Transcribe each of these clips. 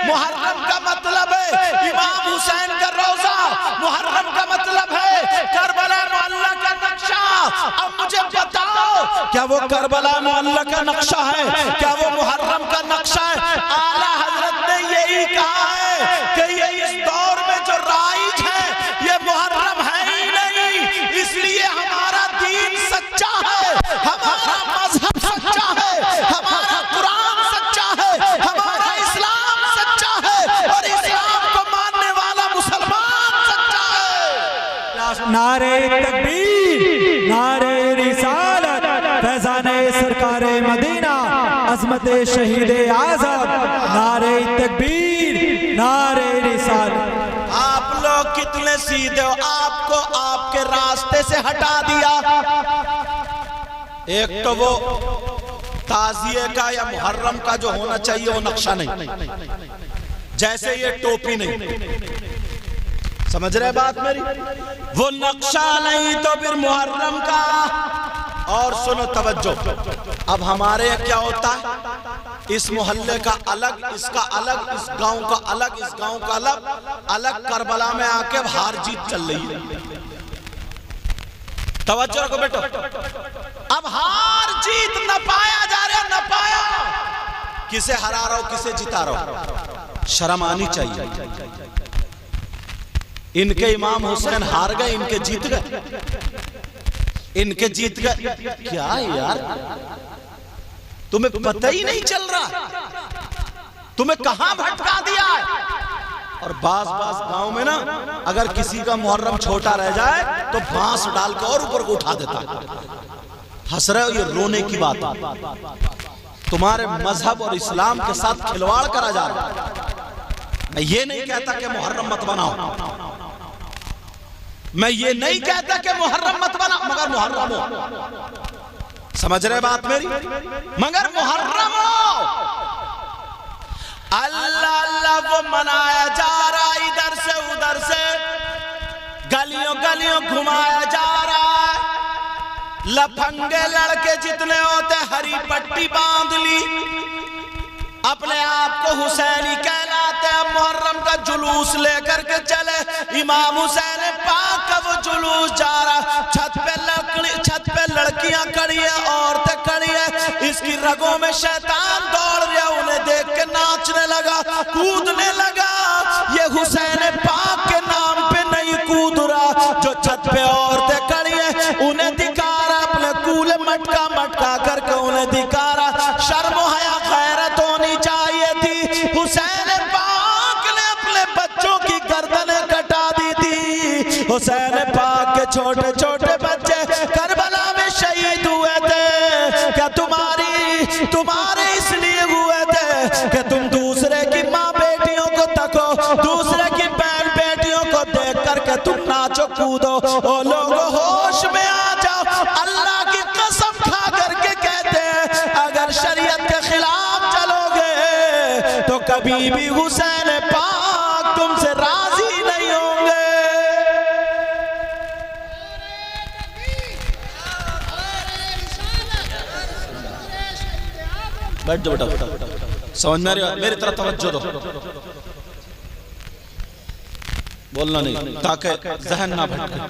محرم کا مطلب ہے امام حسین کا روزہ، محرم کا مطلب ہے کربلا معلّہ کا نقشہ۔ اب مجھے بتاؤ کیا وہ کربلا معلّہ کا نقشہ ہے؟ کیا وہ محرم کا نقشہ ہے؟ اعلیٰ حضرت نے یہی کہا ہے کہ یہ اس دور میں جو رائج ہے یہ محرم ہے ہی نہیں، اس لیے ہمارا دین سچا ہے، ہمارا مذہب سچا ہے، ہمارا قرآن سچا ہے، ہمارا اسلام سچا ہے، اور اسلام کو ماننے والا مسلمان سچا ہے۔ نعرہ تکبیر، نعرہ رسالت، فیضان سرکار مدینہ، عظمت شہید اعظم، نعرہ تکبیر، نعرہ رسالت۔ آپ لوگ کتنے سیدھے ہو، آپ کو آپ کے راستے سے ہٹا دیا۔ ایک تو وہ تعزیے کا یا محرم کا جو ہونا چاہیے وہ نقشہ نہیں، جیسے یہ ٹوپی نہیں، سمجھ رہے بات میری؟ وہ نقشہ نہیں تو پھر محرم کا۔ اور سنو توجہ، اب ہمارے کیا ہوتا ہے، اس محلے کا الگ، اس کا الگ، اس گاؤں کا الگ، اس گاؤں کا الگ، الگ کربلا میں آ کے ہار جیت چل رہی ہے۔ توجہ رکھو بیٹو، اب ہار جیت نہ پایا جا رہا، نہ پایا، کسے ہرا رہا ہو کسے جتا رہا ہو، شرم آنی چاہیے۔ ان کے امام حسین ہار گئے، ان کے جیت گئے، ان کے جیت گئے۔ کیا یار تمہیں پتہ ہی نہیں چل رہا، تمہیں کہاں بھٹکا دیا ہے؟ اور بعض گاؤں میں نا اگر کسی کا محرم چھوٹا رہ جائے تو بانس ڈال کے اور اوپر کو اٹھا دیتا ہے۔ ہنس رہے ہو، یہ رونے کی بات ہے، تمہارے مذہب اور اسلام کے ساتھ کھلواڑ کرا جا رہا ہے۔ میں یہ نہیں کہتا کہ محرم مت بناؤ، میں یہ نہیں کہتا کہ محرم مت بنا، مگر محرم ہو، سمجھ رہے بات میری؟ مگر محرم ہو۔ اللہ اللہ وہ منایا جا رہا، ادھر سے ادھر سے گلیوں گلیوں گھمایا جا رہا ہے، لپھنگے لڑکے جتنے ہوتے ہری پٹی باندھ لی، اپنے آپ کو حسینی کہلاتے ہیں، محرم کا جلوس لے کر کے چلے، امام حسین پاک کا وہ جلوس جا رہا، چھت پہ لڑکیاں کھڑی ہیں، عورتیں کھڑی ہیں، اس کی رگوں میں شیطان دوڑ رہا، انہیں دیکھ کے ناچنے لگا، کودنے لگا۔ یہ حسین پاک کے نام پہ نہیں کود رہا، جو چھت پہ عورتیں کھڑی ہیں انہیں دکھا رہا، اپنے کولے مٹکا مٹکا کر کے انہیں دکھا رہا۔ شرم و حیا غیرت ہونی چاہیے تھی، حسین پاک نے اپنے بچوں کی گردنیں کٹا دی تھی۔ حسین پاک کے چھوٹے چھوٹے بچے کربلا میں شہید ہوئے تھے، کیا تمہارے اس لیے ہوئے تھے کہ تم دوسرے کی ماں بیٹیوں کو تکو، دوسرے کی بہن بیٹیوں کو دیکھ کر کے تم ناچو کودو۔ او لوگو ہوش میں آ جاؤ، اللہ کی قسم کھا کر کے کہتے ہیں اگر شریعت کے خلاف چلو گے تو کبھی بھی حسین پاک تم سے راضی نہیں ہوں گے۔ بیٹھ جو بیٹا، سمجھ میری طرح توجہ دو، بولنا نہیں تاکہ ذہن نہ بھٹکے۔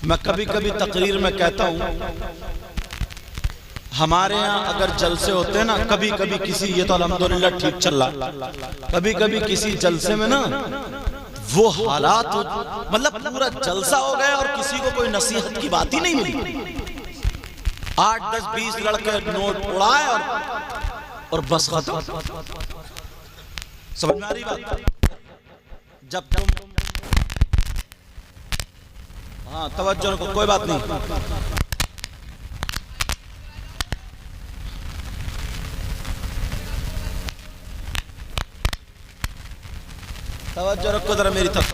میں کبھی کبھی تقریر میں کہتا ہوں، ہمارے ہاں اگر جلسے ہوتے ہیں نا، کبھی کبھی کسی، یہ تو الحمدللہ ٹھیک چل رہا، کبھی کبھی کسی جلسے میں نا وہ حالات، مطلب پورا جلسہ ہو گیا اور کسی کو کوئی نصیحت کی بات ہی نہیں ملی، 8 10 20 لڑکے نوٹ اڑائے اور بس ختم۔ سمجھ میں آ رہی بات؟ جب تم ہاں توجہ رکھو، کوئی بات نہیں، توجہ رکھو ذرا میری طرف،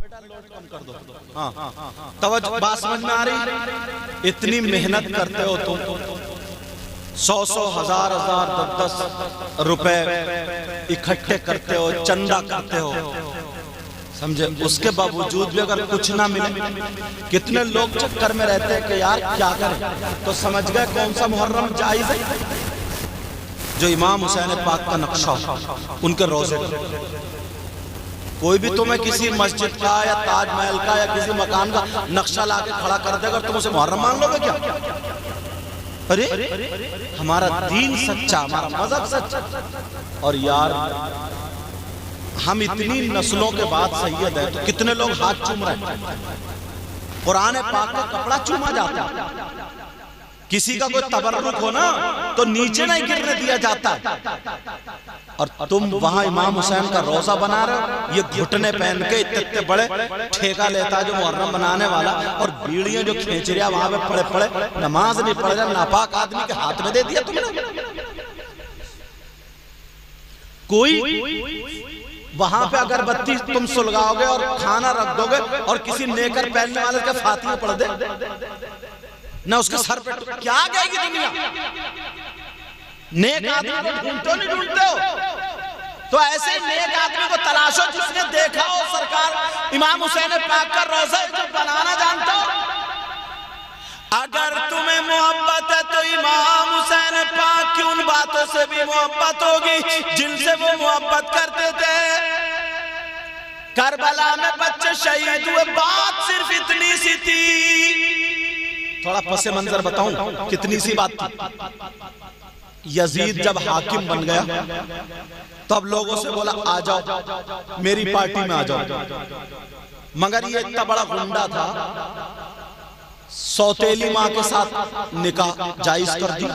بیٹا لوڈ کم کر دو، ہاں توجہ، بات سمجھ میں آ رہی؟ اتنی محنت کرتے ہو تم، 100 ہزار 10 روپے اکٹھے کرتے ہو، چندہ کرتے ہو، سمجھے؟ اس کے باوجود بھی اگر کچھ نہ ملے، کتنے لوگ چکر میں رہتے ہیں کہ یار کیا کریں، تو سمجھ گئے کون سا محرم جائز ہے، جو امام حسین پاک کا نقشہ ہو، ان کے روزے کا۔ کوئی بھی تمہیں کسی مسجد کا یا تاج محل کا یا کسی مکان کا نقشہ لا کے کھڑا کر دے گا تم اسے محرم مان لو گے کیا؟ ارے ہمارا دین سچا، ہمارا مذہب سچا۔ اور یار ہم اتنی نسلوں کے بعد سید ہیں تو کتنے لوگ ہاتھ چوم رہے ہیں؟ قرآن پاک کا کپڑا چوما جاتا ہے، کسی کا کوئی تبرک ہو نا تو نیچے نہیں گرنے دیا جاتا ہے، اور تم وہاں امام حسین کا روزہ بنا رہے ہو، یہ گھٹنے پہن کے اتنے بڑے ٹھیکہ لیتا ہے جو محرم بنانے والا، اور بیڑیاں جو کھینچ رہا وہاں پہ پڑے پڑے نماز نہیں پڑھ رہا، ناپاک آدمی کے ہاتھ میں دے دیا تم نے۔ کوئی وہاں پہ اگر بتی تم سلگاؤ گے اور کھانا رکھ دو گے اور کسی نیکر پہننے والے کے فاتحہ پڑھ دے نہ اس کے سر پہ کیا گئے گی دنیا؟ نیک آدمی کو ڈھونڈتے نہیں ڈھونڈتے ہو؟ تو ایسے نیک آدمی کو تلاشو جس نے دیکھا ہو سرکار امام حسین پاک کا روزہ جو بنانا جانتا ہو۔ اگر تمہیں محبت ہے تو امام حسین پاک کی ان باتوں سے بھی محبت ہوگی جن سے وہ محبت کرتے تھے۔ کربلا میں بچے شہید ہوئے، بات صرف اتنی سی تھی۔ تھوڑا پس منظر بتاؤں کتنی سی بات تھی۔ یزید جب حاکم بن گیا تو اب لوگوں سے بولا آ جاؤ میری پارٹی میں آ جاؤ، مگر یہ اتنا بڑا گنڈا تھا، سوتیلی ماں کے ساتھ نکاح جائز کر دی،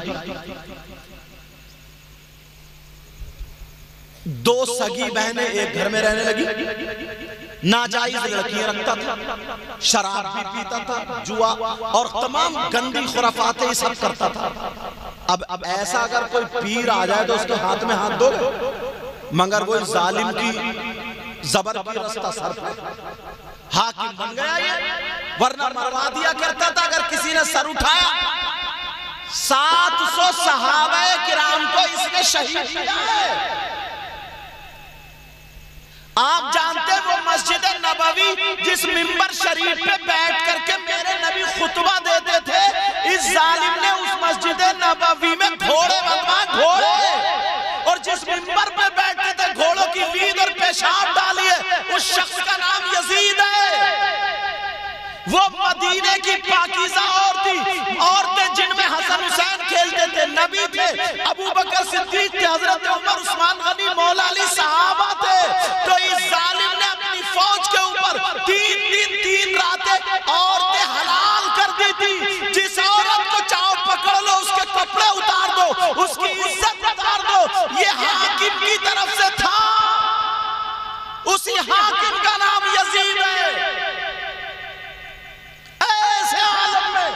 دو سگی بہنیں ایک گھر میں رہنے لگی، ناجائز لڑکیاں رکھتا تھا، شراب بھی پیتا تھا، جوا اور تمام گندی خرافاتیں یہ سب کرتا تھا۔ اب ایسا اگر کوئی پیر آ جائے تو اس کے ہاتھ میں ہاتھ دو گے، مگر وہ ظالم کی زبر کی رستہ سر پہ حاکم بن گیا یہ، ورنہ مروا دیا کرتا تھا اگر کسی نے سر اٹھایا۔ 700 صحابہ کرام کو اس نے شہید کیا ہے۔ آپ جانتے وہ مسجد نبوی جس منبر شریف پہ بیٹھ کر کے میرے نبی خطبہ دیتے تھے، اس ظالم نے اس مسجد نبوی میں گھوڑے بنوا گھوڑے، اور جس منبر پہ بیٹھتے تھے گھوڑوں کی لید اور پیشاب ڈالی ہے، اس شخص کا نام یزید ہے۔ وہ مدینے کی پاکیزہ عورتیں جن میں حسن حسین کھیلتے تھے، نبی تھے، ابو بکر صدیق تھے، حضرت عمر، عثمان غنی، مولا علی صحابہ تھے۔ تو اس ظالم نے اپنی فوج کے اوپر 3 دن 3 راتیں عورتیں حلال کر دی تھی۔ جس عورت کو چاہو پکڑ لو، اس کے کپڑے اتار دو، اس کی عزت اتار دو، یہ حاکم کی طرف سے تھا۔ اسی حاکم کا نام یزید ہے۔ ایسے عالم میں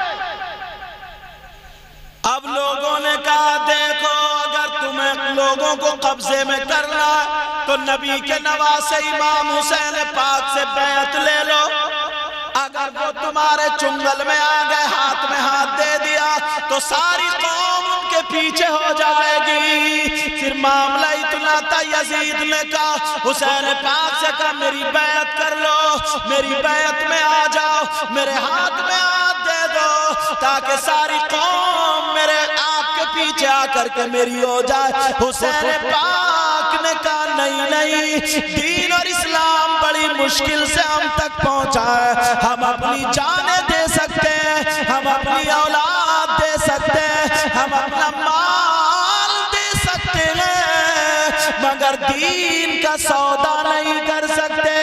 اب لوگوں نے کہا دیکھو اگر تمہیں لوگوں کو قبضے میں کرنا تو نبی کے نواسے امام حسین پاک سے بیعت لے لو، اگر وہ تمہارے چنگل میں آ گئے ہاتھ میں ہاتھ دے دیا تو ساری قوم ان کے پیچھے ہو جائے گی۔ پھر معاملہ اتنا تھا، یزید نے کہا حسین پاک سے کہا میری بیعت کر لو، میری بیعت میں آ جاؤ، میرے ہاتھ میں ہاتھ دے دو تاکہ ساری قوم میرے آپ کے پیچھے آ کر کے میری ہو جائے۔ حسین پاک نے کہا نہیں، دین اور اسلام بڑی مشکل سے ہم تک پہنچا ہے، ہم اپنی جانیں دے سکتے ہیں، ہم اپنی اولاد دے سکتے ہیں، ہم اپنا مال دے سکتے ہیں، مگر دین کا سودا نہیں کر سکتے۔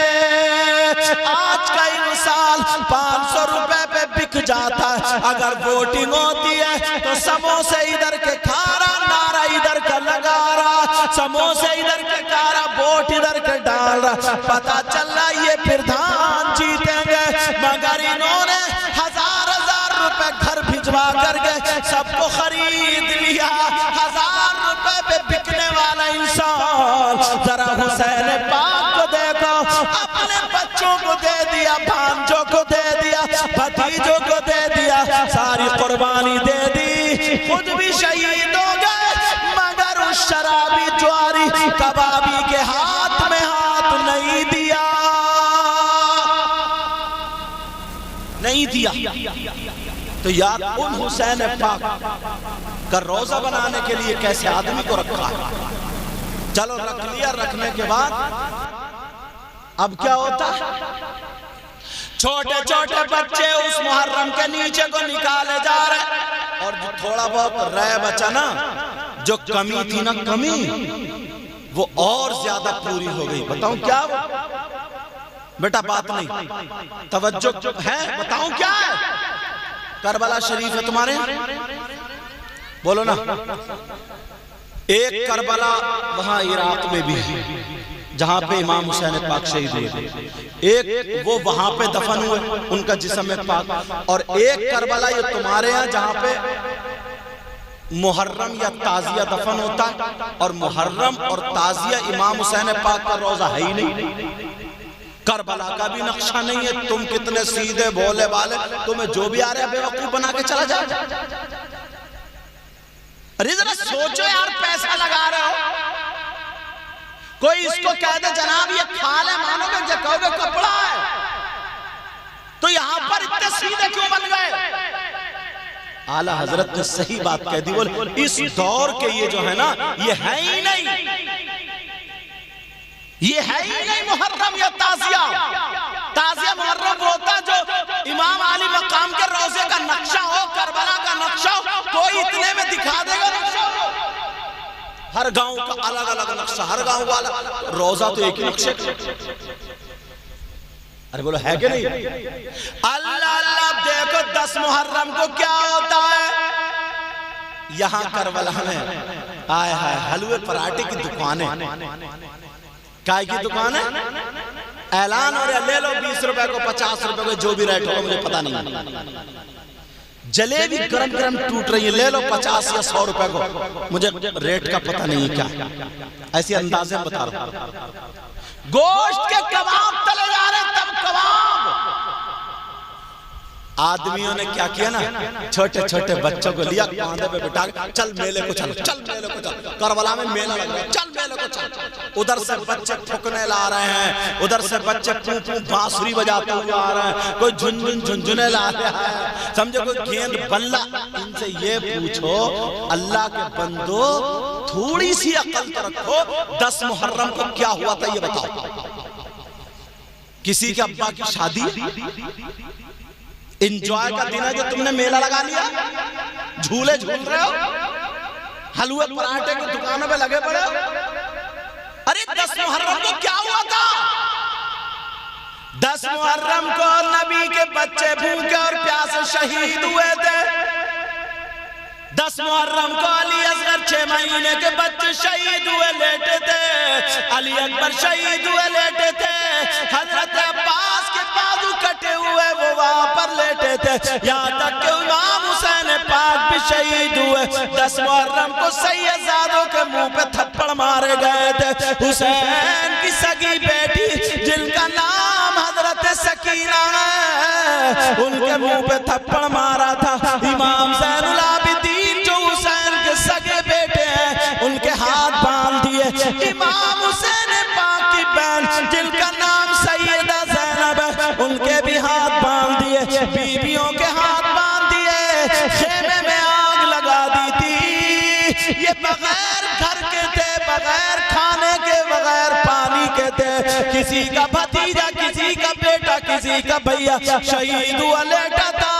آج کا انسان 500 روپے پہ بک جاتا ہے، اگر ووٹنگ ہوتی ہے تو سموسے ادھر کے کھا رہا، نعرہ ادھر کا لگا رہا، سموسے ادھر کے کھا رہا، ووٹ ادھر کے ڈال رہا، پتا چل رہا یہ پردھان جیتیں گے، مگر انہوں نے 1000 روپے گھر بھجوا کر کے سب کو خرید لیا۔ 1000 روپے پہ بکنے والا انسان ذرا حسین پاک کو دیکھو، اپنے بچوں کو دے دیا، بھانجوں کو دے دیا، بھتیجوں کو دے دیا، ساری قربانی دے دی، خود بھی شہید ہو گئے، مگر اس شرابی جواری کبابی کے ہاتھ میں ہاتھ نہیں دیا، نہیں دیا۔ تو یاد ان حسین پاک کا روزہ بنانے کے لیے کیسے آدمی کو رکھا ہے. چلو رکھ لیا, رکھنے کے بعد اب کیا ہوتا ہے, چھوٹے چھوٹے بچے اس محرم کے نیچے کو نکالے جا رہے, اور جو تھوڑا بہت رہ بچا نا, جو کمی تھی نا کمی, وہ اور زیادہ پوری ہو گئی. بتاؤں کیا وہ بیٹا, بات نہیں, توجہ ہے, بتاؤں کیا ہے. کربلا شریف ہے تمہارے, بولو نا. ایک کربلا وہاں عراق میں بھی ہے جہاں پہ امام حسین پاک شہید ہوئے, ایک وہ وہاں پہ دفن ہوئے ان کا جسم پاک, اور ایک کربلا یہ تمہارے ہاں جہاں پہ محرم یا تازیہ دفن ہوتا ہے, اور محرم اور تازیہ امام حسین پاک کا روزہ ہے ہی نہیں. کربلا کا بھی نقشہ نہیں ہے. تم کتنے سیدھے بولے والے, تمہیں جو بھی آ رہے بے وقوف بنا کے چلا جائے. ارے ذرا سوچو یار, پیسہ لگا رہے ہو, کوئی اس کو کہہ دے جناب یہ کھال ہے, مانو گے جو کہو گے کپڑا ہے, تو یہاں پر اتنے سیدھے کیوں بن گئے؟ اعلیٰ حضرت نے صحیح بات کہہ دی, بولے اس دور کے یہ جو ہے نا, یہ ہے ہی نہیں, یہ ہے ہی نہیں محرم یا تازیہ. تازیہ محرم ہوتا جو امام علی مقام کے روزے کا نقشہ ہو, کربلا کا نقشہ ہو, کوئی اتنے میں دکھا دے گا نقشہ ہو. ہر گاؤں کا الگ الگ نقشہ, ہر گاؤں والا روزہ تو ایک ہی نقشے کا. ارے بولو ہے کہ نہیں؟ اللہ اللہ دیکھو 10 محرم کو کیا ہوتا ہے یہاں کربلا میں. آئے ہائے, حلوے پراٹھے کی دکانیں, کائے کی دکانیں, اعلان ہو رہا, لے لو 20 روپے کو, 50 روپے کو, جو بھی ریٹ ہوگا مجھے پتا نہیں. جلیبی گرم گرم ٹوٹ رہی ہے, لے لو 50 یا 100 روپے کو, مجھے ریٹ کا پتہ نہیں کیا. ایسی اندازے بتا رہا ہوں. گوشت کے کباب تلے جا رہے, تب کباب. آدمیوں نے کیا کیا نا, چھوٹے چھوٹے بچوں کو لیا, کاندھے پہ بٹھا کے, چل میلے کو چل, چل میلے کو چل, کربلا میں میلہ لگ رہا ہے, چل میلے کو چل. ادھر سے بچے پھکنے لا رہے ہیں, ادھر سے بچے پوں پوں بانسری بجاتے ہوئے آ رہے ہیں, کوئی جھنجھن جھنجھنے لا رہا ہے, سمجھے کوئی گیند بلہ. ان سے یہ پوچھو اللہ کے بندو, تھوڑی سی عقل تو رکھو, 10 محرم کو کیا ہوا تھا یہ بتاؤ. کسی کے ابا کی شادی, انجوائے کا دن ہے جو تم نے میلہ لگا لیا, جھولے جھول رہے ہو, حلوے پراٹھے کی دکانوں پہ لگے پڑے ہو. ارے 10 محرم کو کیا ہوا تھا؟ 10 محرم کو نبی کے بچے بھوکے اور پیاسے شہید ہوئے تھے. 10 محرم کو علی اصغر 6 مہینے کے بچے شہید ہوئے لیٹے تھے, علی اکبر شہید ہوئے لیٹے تھے, حضرت عباس کے بازو کٹے ہوئے وہ وہاں پر لیٹے تھے, یہاں تک کہ امام حسین پاک بھی شہید ہوئے. 10 محرم کو سید زادوں کے منہ پہ تھپڑ مارے گئے تھے. حسین کی سگی بیٹی جن کا نام حضرت سکینہ ہے, ان کے منہ پہ تھپڑ مارا تھا. امام زین العابدین جو حسین کے سگے بیٹے ہیں, ان کے ہاتھ باندھ دیے. امام حسین پاک کی بہن جن کا نام سیدہ زینب ہے, ان کے بھی ہاتھ باندھ دیے, بیویوں کے ہاتھ باندھ دیے, خیمے میں آگ لگا دی تھی. یہ بغیر گھر کے تھے, بغیر کھانے کے, بغیر پانی کے تھے. کسی کا بھتیجا, کسی کا بیٹا, کسی کا بھیا شہید ہوا لیٹا تھا.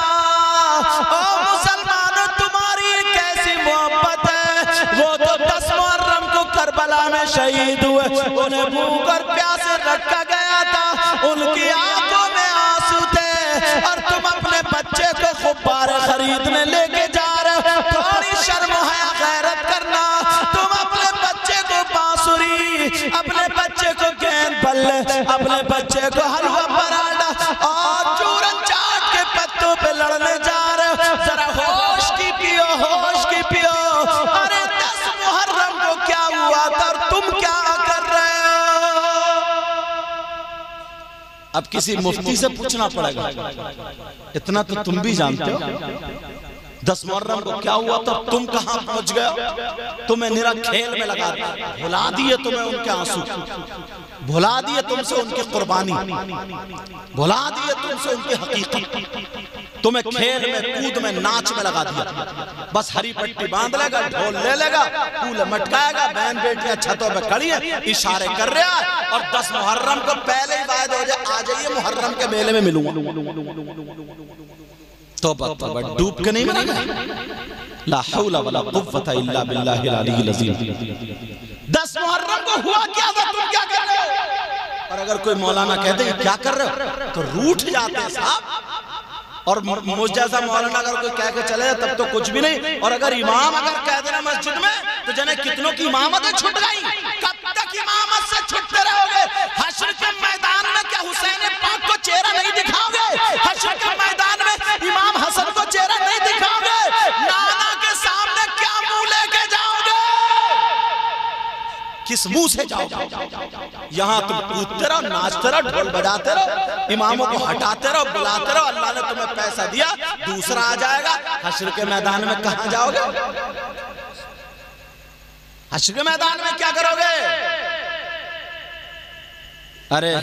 او مسلمانوں, تمہاری کیسی محبت ہے, وہ تو 10 محرم کو کربلا میں شہید ہوئے, انہیں بھوک اور پیاسے رکھا گیا تھا, ان کی آنکھوں میں آنسو تھے, اور تم اپنے بچے کو غبارے خریدنے لے کے جا رہے ہو. تھوڑی شرم و حیا غیرت کرنا, تم اپنے بچے کو بانسری, اپنے بچے کو گیند بلے, اپنے بچے کو حلوہ پراٹھا اور چورن چاٹ کے پتوں پہ لڑنے جا رہے ہو. ذرا ہوش کی پیو, ہوش کی پیو. ارے 10 محرم کو کیا ہوا تھا اور تم کیا کر رہے ہو؟ اب کسی مفتی سے پوچھنا پڑے گا, اتنا تو تم بھی جانتے ہو. 10 محرم کو کیا ہوا تو تم کہاں پہنچ گئے؟ تمہیں نرا کھیل میں لگا دیا، بھلا دیے تمہیں ان کے آنسو، بھلا دیے تم سے ان کی قربانی، بھلا دیے تم سے ان کی حقیقت، تمہیں کھیل میں کود میں ناچ میں لگا دیا۔ بس ہری پٹی باندھ لے گا، ڈھول لے لے گا، پھول مٹکائے گا، بہن بیٹیاں چھتوں پہ کھڑی ہیں، اشارے کر رہا ہے، اور 10 محرم کو پہلے ہی وعدہ ہو جائے آ جائیے محرم کے میلے میں ملوں گا۔ توبہ توبہ، ڈوب کے نہیں مرے گا۔ لا حول ولا قوة الا باللہ العلی العظیم۔ 10 محرم کو ہوا کیا تھا، تم کیا کر رہے ہو؟ اور اگر کوئی مولانا کہتے ہیں کیا کر رہے ہو تو روٹھ جاتے ہیں صاحب۔ اور مجھ جیسا مولانا اگر کوئی کہہ کے چلے تب تو کچھ بھی نہیں، اور اگر امام اگر کہہ دینا مسجد میں تو جنہیں کتنوں کی امامتیں چھٹ گئی۔ کب تک امامت سے چھٹتے رہو گے؟ حشر کے میدان میں کیا حسین پاک کو چہرہ نہیں دکھاؤ گے؟ حشر کے میدان میں امام حسن کو چہرہ نہیں دکھاؤ گے؟ نانا کے سامنے کیا منہ لے کے جاؤ گے؟ کس منہ سے جاؤ گے؟ یہاں تم کودتے رہو، ناچتے رہو، ڈھول بجاتے رہو، اماموں کو ہٹاتے رہو، بلاتے رہو، اللہ نے تمہیں پیسہ دیا، دوسرا آ جائے گا۔ حشر کے میدان میں کہاں جاؤ گے؟ حشر کے میدان میں کیا کرو گے؟ ارے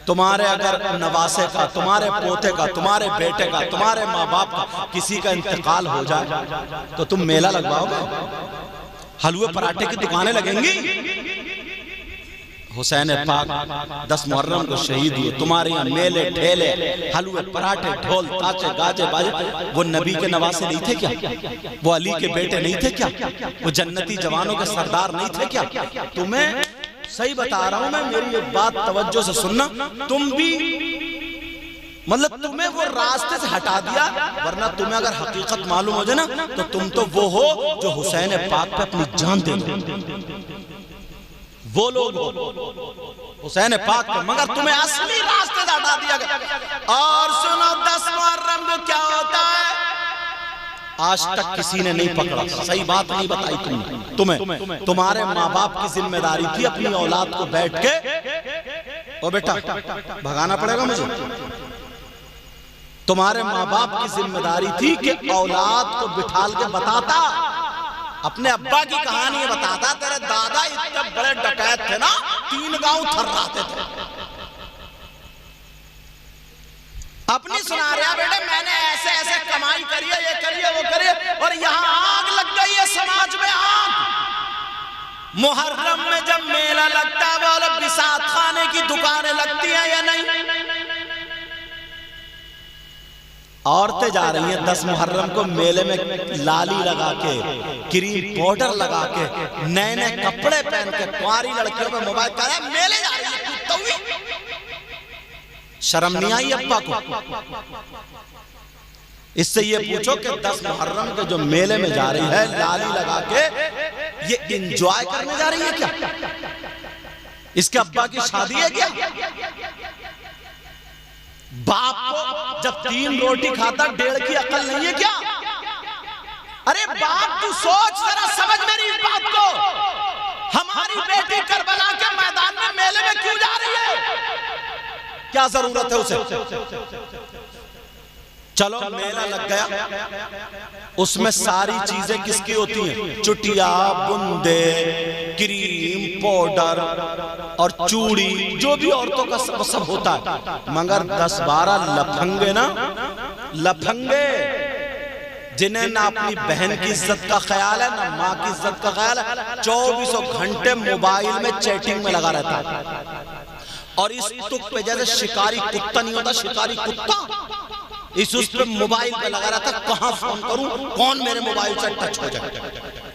تمہارے اگر نواسے کا، تمہارے پوتے کا، تمہارے بیٹے کا، تمہارے ماں باپ کا کسی کا انتقال ہو جائے تو تم میلہ لگواؤ گے؟ حلوے پراٹھے کی دکانیں لگیں گی؟ حسین پاک 10 محرم کو شہید ہوئے، تمہارے یہاں میلے ٹھیلے حلوے پراٹھے ڈھول تاچے گاجے باجے، وہ نبی کے نواسے نہیں تھے کیا؟ وہ علی کے بیٹے نہیں تھے کیا؟ وہ جنتی جوانوں کے سردار نہیں تھے کیا؟ تمہیں صحیح بتا رہا ہوں میں، میری ایک بات توجہ سے سننا، تم بھی مطلب تمہیں وہ راستے سے ہٹا دیا، ورنہ تمہیں اگر حقیقت معلوم ہو جائے نا تو تم تو وہ ہو جو حسین پاک پہ اپنی جان دے دو، وہ لوگ ہو حسین پاک پہ، مگر تمہیں اصلی راستے سے ہٹا دیا گیا۔ اور سنو 10 محرم کو کیا ہوتا ہے؟ آج تک کسی نے نہیں پکڑا، صحیح بات نہیں بتائی تمہیں، تمہارے ماں باپ کی ذمہ داری تھی اپنی اولاد کو بیٹھ کے، او بیٹا بھگانا پڑے گا مجھے، تمہارے ماں باپ کی ذمہ داری تھی کہ اولاد کو بٹھال کے بتاتا، اپنے ابا کی کہانی بتاتا، تیرے دادا اتنے بڑے ڈکیت تھے نا، 3 گاؤں تھراتے تھے، اپنی سنا رہا بیٹے میں نے ایسے ایسے کمائی کریے، یہ کریے وہ کریے، اور یہاں آگ لگ گئی ہے سماج میں، آگ۔ محرم میں جب میلہ لگتا ہے وہ لوگ بساط خانے کی دکانیں لگتی ہیں یا نہیں؟ عورتیں جا رہی ہیں 10 محرم کو میلے میں لالی لگا کے، کریم پاؤڈر لگا کے، نئے نئے کپڑے پہن کے، کواری لڑکیوں میں موبائل کر رہے ہیں، میلے جا رہی ہیں، تو شرم نہیں آئی ابا کو؟ اس سے یہ پوچھو کہ 10 محرم کے جو میلے میں جا رہی ہے لالی لگا کے، یہ انجوائے کرنے جا رہی ہے کیا؟ اس کے ابا کی شادی ہے کیا؟ باپ کو جب 3 روٹی کھاتا 1.5 کی عقل نہیں ہے کیا؟ ارے باپ تو سوچ ذرا، سمجھ میری اس بات کو، ہماری بیٹی کربلا کے میدان میں میلے میں کیوں جا رہی ہے؟ کیا ضرورت ہے اسے؟ چلو میلہ لگ گیا، اس میں ساری چیزیں کس کی ہوتی ہیں؟ چٹیا، بندے، کریم، پاؤڈر اور چوڑی، جو بھی عورتوں کا سب ہوتا ہے، مگر 10-12 لپھنگے نا، لپھنگے جنہیں نہ اپنی بہن کی عزت کا خیال ہے نہ ماں کی عزت کا خیال ہے، 24 گھنٹے موبائل میں چیٹنگ میں لگا رہتا ہے، اور اس تک پہ جیسے شکاری کتا نہیں ہوتا، شکاری کتا اس پہ موبائل پہ لگا رہا تھا، کہاں فون کروں، کون میرے موبائل سے ٹچ ہو جائے،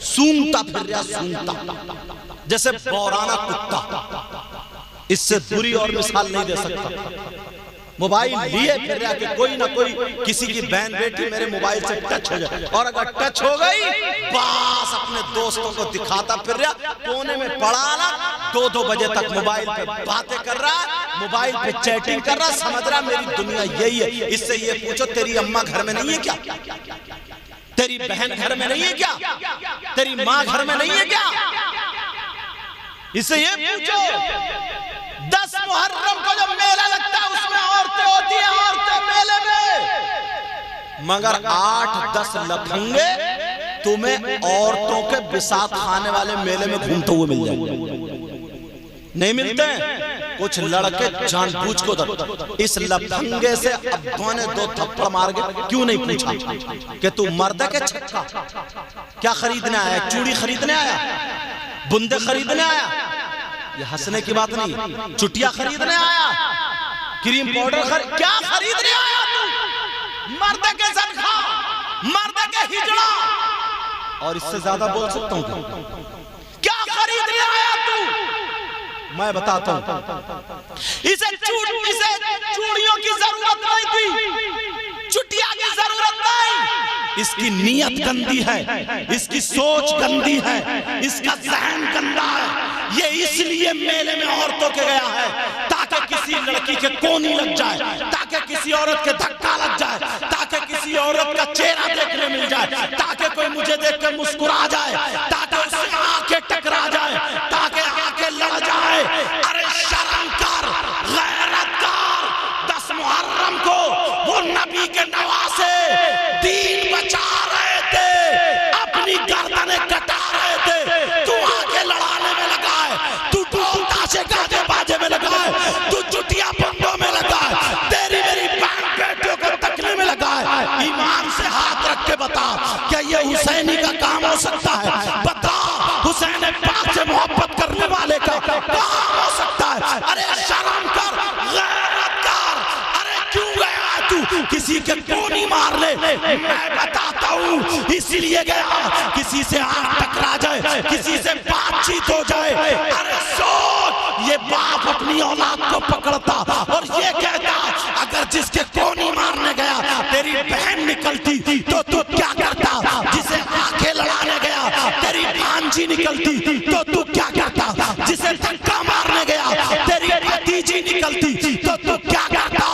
سونگتا پھر رہا، سونگتا جیسے بورانا کتا، اس سے بری اور مثال نہیں دے سکتا۔ موبائل لیے پھر رہا کہ کوئی نہ کوئی کسی کی بہن بیٹی میرے موبائل سے ٹچ ہو جائے، اور اگر ٹچ ہو گئی باس اپنے دوستوں کو دکھاتا پھر رہا، کونے میں پڑا 2 بجے تک موبائل پہ باتیں کر رہا ہے، موبائل پہ چیٹنگ کر رہا، سمجھ رہا میری دنیا یہی ہے۔ اس سے یہ پوچھو تیری اماں گھر میں نہیں ہے کیا؟ تیری بہن گھر میں نہیں ہے کیا؟ تیری ماں گھر میں نہیں ہے کیا؟ اس سے یہ پوچھو 10 محرم کو جب میلہ لگتا ہے اس میں عورتیں ہوتی ہیں، عورتیں میلے میں مگر 8-10 لفنگے تمہیں عورتوں کے بساط خانے والے میلے میں گھومتے ہوئے مل جائیں گے. نہیں ملتے ہیں. کچھ لڑکے جان بوجھ کو در اس لفنگے سے ابا نے 2 تھپڑ مار گئے. کیوں نہیں پوچھا کہ تو مرد ہے کہ چھکا؟ کیا خریدنے آیا؟ چوڑی خریدنے آیا؟ بندے خریدنے آیا؟ یہ ہنسنے کی بات نہیں. چٹیا خریدنے آیا؟ کریم پاؤڈر کیا خریدنے آیا تو؟ مرد کے زنخا، مرد کے ہجڑا. اور اس سے زیادہ بول سکتا ہوں کیا خریدنے آیا تو؟ میں بتاتا ہوں. اسے چوڑیوں کی ضرورت نہیں تھی، چٹیا کی ضرورت نہیں. اس کی نیت گندی ہے، اس کی سوچ گندی ہے، اس کا ذہن گندا ہے. یہ اس لیے میلے میں عورتوں کے گیا ہے تاکہ کسی لڑکی کے کونی لگ جائے، تاکہ کسی عورت کے دھکا لگ جائے، تاکہ کسی عورت کا چہرہ دیکھنے مل جائے، تاکہ کوئی مجھے دیکھ کر مسکرا جائے، تاکہ اس سے آنکھیں ٹکرا جائے، تاکہ آنکھیں لڑ جائے. ارے شرم کر، غیرت کر. 10 محرم کو وہ نبی کے نواسے دین بچا رہے تھے، اپنی گردنیں کٹا رہے تھے. تو آگے لڑانے میں لگا ہے، تو ڈھول تاشے گاجے باجے میں لگا ہے، تو چٹیا بندوں میں لگا ہے، تیری میری بہن بیٹیوں کو تکنے میں لگا ہے. ایمان سے ہاتھ رکھ کے بتا کیا یہ حسینی کا کام ہو سکتا ہے؟ بتا حسین پاک سے محبت کرنے والے کا کام ہو سکتا ہے؟ ارے شرم کر، غیرت کر. ارے کیوں گیا تو کسی کے کونی مار لے؟ میں بتاتا ہوں اسی لیے گیا کسی سے آنکھ ٹکرا جائے، کسی سے بات چیت ہو جائے. ارے سوچ، یہ باپ اپنی اولاد کو پکڑتا اور یہ کہتا اگر جس کے کونی مارنے گیا تیری بہن نکلتی تو تو کیا کرتا؟ جسے آنکھیں لڑانے گیا تیری بھانجی نکلتی تو تو کیا کرتا؟ جسے دھکا مارنے گیا تیری بھتیجی نکلتی تو تو کیا کرتا؟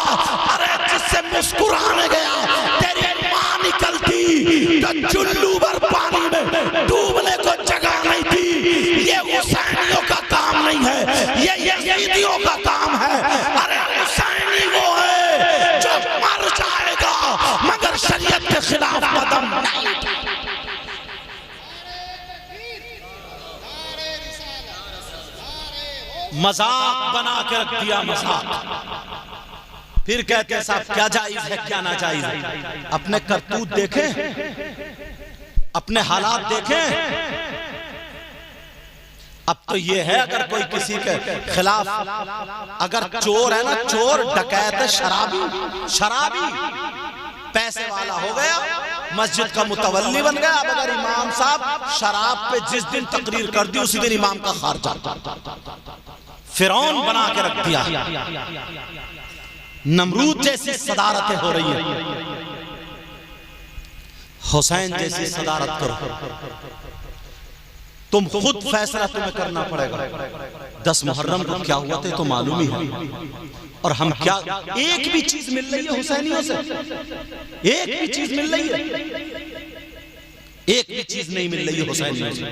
ارے جس سے مسکرانے گیا تیری ماں نکلتی تو چلو بھر پانی میں ڈوبنے کو جگہ نہیں تھی. یہ حسینیوں کا کام نہیں ہے، یہ یزیدیوں کا کام ہے. ارے حسینی وہ ہے جو مر جائے گا مگر شریعت کے خلاف قدم نہیں اٹھائے. مذاق بنا کے رکھ دیا، مذاق. پھر کہتے ہیں صاحب کیا جائز ہے کیا ناجائز ہے. اپنے کرتوت دیکھیں، اپنے حالات دیکھیں. اب تو یہ ہے اگر کوئی کسی کے خلاف، اگر چور ہے نا، چور ڈکیت ہے، شرابی پیسے والا ہو گیا، مسجد کا متولی بن گیا. اب اگر امام صاحب شراب پہ جس دن تقریر کر دی اسی دن امام کا خارجہ، فرعون بنا کے رکھ دیا. نمرود جیسی صدارتیں ہو رہی ہیں. حسین جیسی صدارت کرو. تم خود فیصلہ تمہیں کرنا پڑے گا. 10 محرم کو کیا ہوا تھا تو معلوم ہی ہے. اور ہم کیا ایک بھی چیز مل رہی ہے حسینیوں سے؟ ایک بھی چیز مل رہی ہے؟ ایک بھی چیز نہیں مل رہی ہے حسینیوں سے.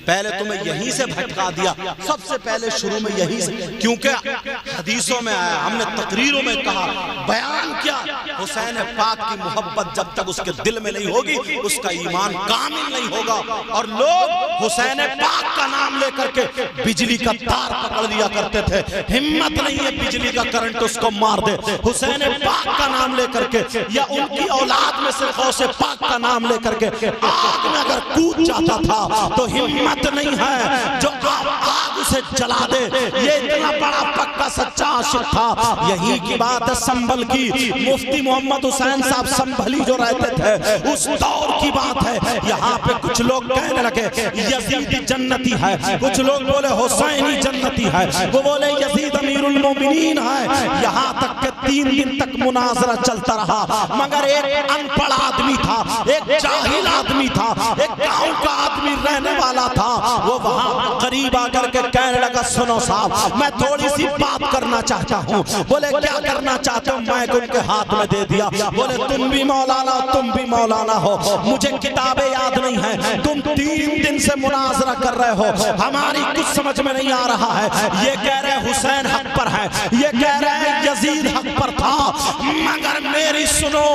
پہلے تمہیں یہیں سے بھٹکا دیا، سب سے پہلے شروع میں یہیں سے. کیونکہ حدیثوں میں آیا، ہم نے تقریروں میں کہا، بیان کیا، حسین پاک کی محبت جب تک اس کے دل میں نہیں ہوگی اس کا ایمان کامل نہیں ہوگا. اور لوگ حسین پاک کا نام لے کر کے بجلی کا تار پکڑ لیا کرتے تھے. ہمت نہیں ہے بجلی کا کرنٹ اس کو مار دے. حسین پاک کا نام لے کر کے یا ان کی اولاد میں سے غوث پاک کا نام لے کر کے آگ میں اگر کود جاتا تھا تو ہمت نہیں ہے جو آگ اسے جلا دے. یہ اتنا بڑا پکا سچا عاشق تھا. یہی کی بات ہے سنبھل کی. مفتی محمد حسین صاحب سنبھلی جو رہتے تھے اس دور کی بات ہے. یہاں پہ کچھ لوگ کہنے لگے یزید جنتی ہے، کچھ لوگ بولے حسینی جنتی ہے، وہ بولے یزید امیر المومنین ہے. یہاں تک کہ 3 دن تک مناظرہ چلتا رہا. مگر ایک ان پڑھ آدمی تھا، ایک جاہل آدمی تھا، ایک گاؤں کا آدمی رہنے والا تھا. وہ وہاں قریب آ کر کے کہنے لگا سنو صاحب میں تھوڑی سی بات کرنا چاہتا ہوں. بولے کیا کرنا چاہتے ہو؟ میں ان کے ہاتھ میں دے دیا. بولے تم بھی مولانا، تم بھی مولانا ہو. مجھے کتابیں یاد نہیں ہیں، تم 3 دن سے مناظرہ کر رہے ہو، ہماری کچھ سمجھ میں نہیں آ رہا ہے. یہ کہہ رہے حسین حق پر ہے، یہ کہہ رہے یزید حق پر تھا. مگر میری سنو،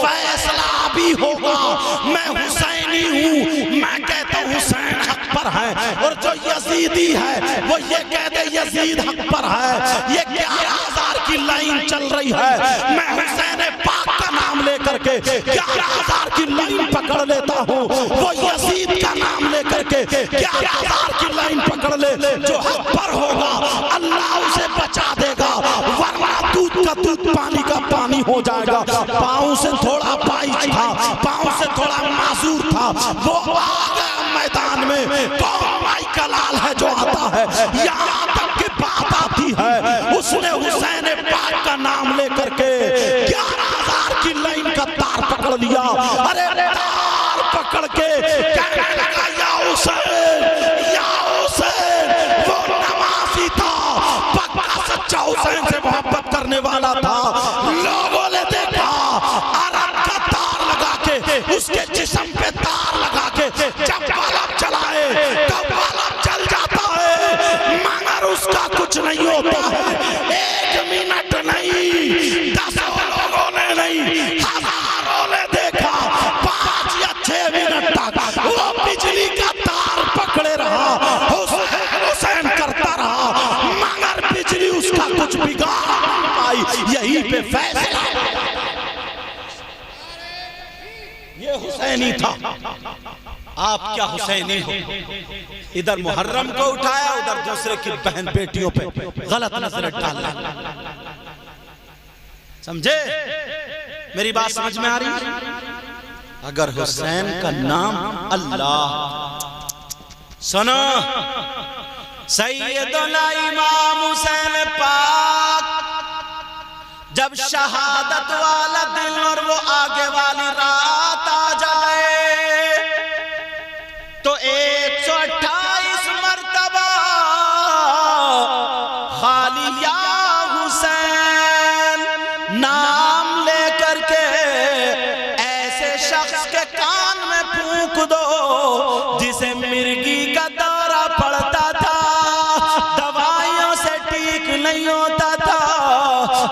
فیصلہ پانی ہوگا. میں حسینی ہوں, میں کہتا ہوں حسین حق پر ہے, اور جو یزیدی ہے وہ یہ کہہ دے یزید حق پر ہے. یہ 11,000 کی لائن چل رہی ہے, میں حسین پاک کا نام لے کر کے 11,000 کی لائن پکڑ لیتا ہوں, وہ یزید کا نام لے کر کے 11,000 کی لائن پکڑ لے. جو حق پر ہوگا اللہ اسے بچا دے گا, ورنہ دودھ کا دودھ پانی کا پانی ہو جائے گا. پاؤں سے تھوڑا پائچ تھا, پاؤں سے تھوڑا معذور تھا, وہ آ گیا میدان میں. کون مائی کلال ہے جو آتا ہے, یہاں تک کہ بات آتی ہے اس نے حسین پاک کا نام لے کر کے 11,000 کی لائن کا تار پکڑ لیا. ارے تار پکڑ کے کہنے لگا یا حسین, یا حسین. وہ نمازی تھا, پکا سچا حسین سے محبت کرنے والا تھا. لوگوں نے دیکھا عرب کا تار لگا کے, اس کے جسم پہ تار لگا کے جب بالب چلائے تو بالب چل جاتا ہے, مگر اس کا کچھ نہیں ہوتا ہے. 1 منٹ نہیں, 10 لوگوں نے نہیں, ہزاروں نے دیکھا. 5 یا 6 منٹ تک وہ بجلی کا تار پکڑے رہا, حسین حسین کرتا رہا, مگر بجلی اس کا کچھ بگاڑ نہیں پائی. یہی پہ فیصلہ یہ حسینی تھا. آپ کیا حسینی ہو؟ ادھر محرم کو اٹھایا, ادھر دوسرے کی بہن بیٹیوں پہ غلط نظر ڈالا. سمجھے میری بات سمجھ میں آ رہی؟ اگر حسین کا نام اللہ سنو, سیدنا امام حسین پاک جب شہادت والا دن اور وہ آگے والی رات آ جائے تو 128 مرتبہ خالی یا حسین نام لے کر کے ایسے شخص کے کان میں پھونک دو جسے مرگی کا دورہ پڑتا تھا, دوائیوں سے ٹھیک نہیں ہوتا تھا.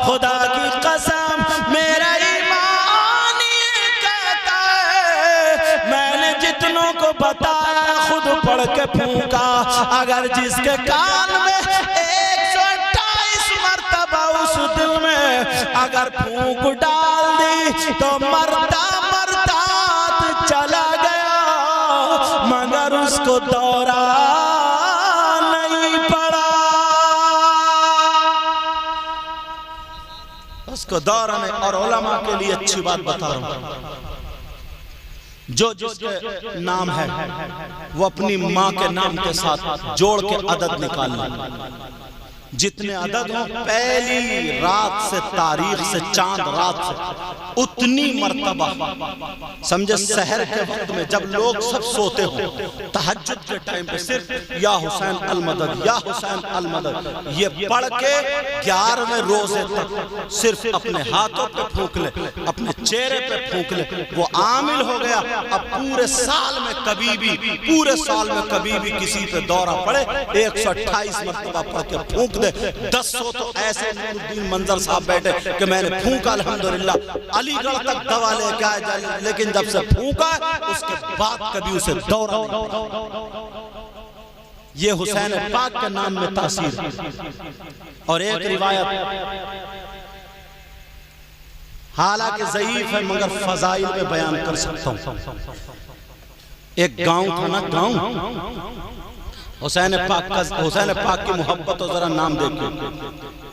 خدا کی قسم میرا ایمان یہ کہتا ہے, میں نے جتنوں کو بتایا خود پڑھ کے پھونکا, اگر جس کے کان میں 128 مرتبہ اس دل میں اگر پھونک ڈال دی تو مرتا مرتا چلا گیا, مگر اس کو دورہ نہیں پڑا. اس کو دورہ نہیں. اور علماء کے لیے اچھی بات بتا رہا ہوں, جو جس کے نام ہے وہ اپنی ماں کے نام کے ساتھ جوڑ کے عدد نکال لیں. جتنے عدد ہوں پہلی رات سے تاریخ سے چاند رات سے اتنی مرتبہ, سمجھے سحر کے وقت میں جب لوگ سب سوتے ہوں, تہجد کے ٹائم پہ صرف یا حسین المدد یا حسین المدد یہ پڑھ کے 11ویں روزے تک صرف اپنے ہاتھوں پہ پھونک لے, اپنے چہرے پہ پھونک لے, وہ عامل ہو گیا. اب پورے سال میں کبھی بھی کسی پہ دورہ پڑے 128 مرتبہ پڑھ کے پھونک دے. 10 تو ایسے نور الدین منظر صاحب بیٹھے کہ میں نے پھونکا الحمدللہ, علی گڑھ تک دوا لے کے آئے, لیکن جب سے پھونکا اس کے بعد کبھی اسے دورہ نہیں. یہ حسین پاک کے نام میں تاثیر ہے. اور ایک روایت حالانکہ ضعیف ہے مگر فضائل میں بیان کر سکتا ہوں. ایک گاؤں تھا نا, گاؤں حسین پاک کی محبت اور ذرا نام دیکھیں.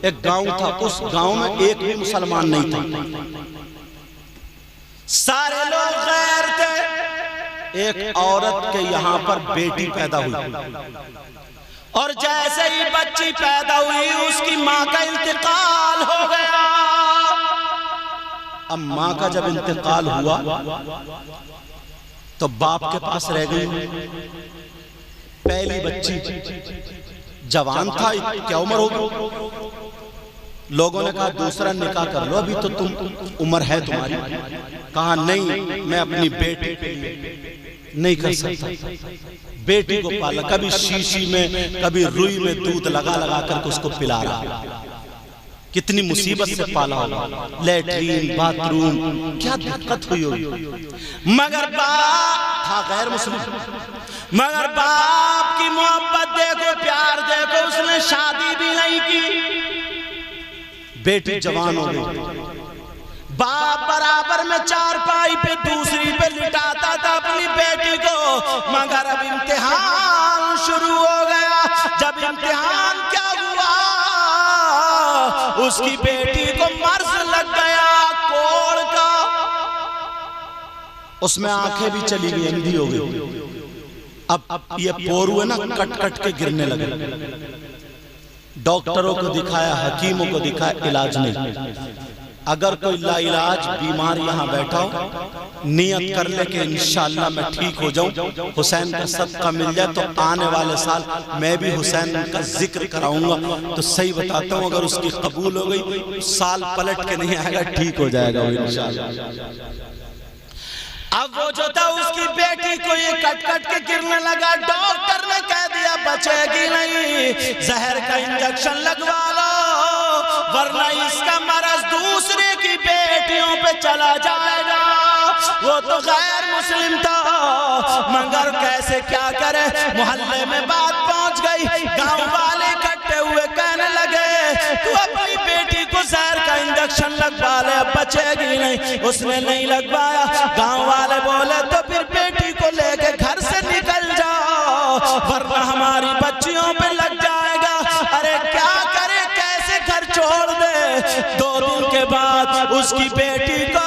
ایک گاؤں تھا, اس گاؤں میں ایک بھی مسلمان نہیں تھا, سارے لوگ غیر تھے. ایک عورت کے یہاں پر بیٹی پیدا ہوئی, اور جیسے ہی بچی پیدا ہوئی اس کی ماں کا انتقال ہو گیا. اب ماں کا جب انتقال ہوا تو باپ کے پاس رہ گئی. پہلی بچی جوان تھا, کیا عمر ہوگی؟ لوگوں نے کہا دوسرا نکاح کر لو, ابھی تو عمر ہے تمہاری. کہا نہیں, میں اپنی بیٹی کے لیے نہیں کر سکتا. بیٹی کو پالا, کبھی شیشی میں کبھی روئی میں دودھ لگا کر اس کو پلا رہا. کتنی مصیبت سے پالا ہوگا، لیٹرین باتھ روم کیا دقت ہوئی ہوگی، مگر باپ تھا غیر مسلم، مگر باپ کی محبت دیکھو، پیار دیکھو، اس نے شادی بھی نہیں کی، بیٹی جوان ہو گئی، باپ برابر میں چارپائی پہ دوسری پہ لٹاتا تھا اپنی بیٹی کو، مگر اب امتحان شروع ہو گیا، جب امتحان کیا ہوا، اس کی بیٹی کو مرض لگ گیا کوڑ کا، اس میں آنکھیں بھی چلی گئی، اندھی ہو گئی، اب یہ پورو ہے نا کٹ کٹ کے گرنے لگے، ڈاکٹروں کو دکھایا، حکیموں کو دکھایا، علاج نہیں۔ اگر کوئی لا علاج بیمار یہاں بیٹھا ہو، نیت کر لے کہ انشاءاللہ میں ٹھیک ہو جاؤں، حسین کا صدقہ مل جائے تو آنے والے سال میں بھی حسین کا ذکر کراؤں گا، تو صحیح بتاتا ہوں اگر اس کی قبول ہو گئی سال پلٹ کے نہیں آئے گا، ٹھیک ہو جائے گا وہ انشاءاللہ۔ اب وہ جو تھا اس کی بیٹی کو یہ کٹ کٹ کے گرنے لگا، ڈاکٹر نے کہہ دیا بچے گی نہیں، زہر کا انجیکشن لگوا لو ورنہ اس کا مرض دوسرے کی بیٹیوں پہ چلا جائے گا۔ وہ تو غیر مسلم تھا مگر کیسے کیا کرے، محلے میں بات پہنچ گئی، گاؤں والے اکٹھے ہوئے کہنے لگے تو اپنی بیٹی کو زہر کا انجیکشن لگوا لے، اب بچے گی نہیں، اس نے نہیں لگوایا۔ گاؤں والے بولے تو پھر بیٹی کو لے کے گھر سے نکل جاؤ ورنہ ہماری بچیوں پہ لگ جائے گا۔ ارے کیا کرے، کیسے گھر چھوڑ دے؟ 2 دن کے بعد اس کی بیٹی کو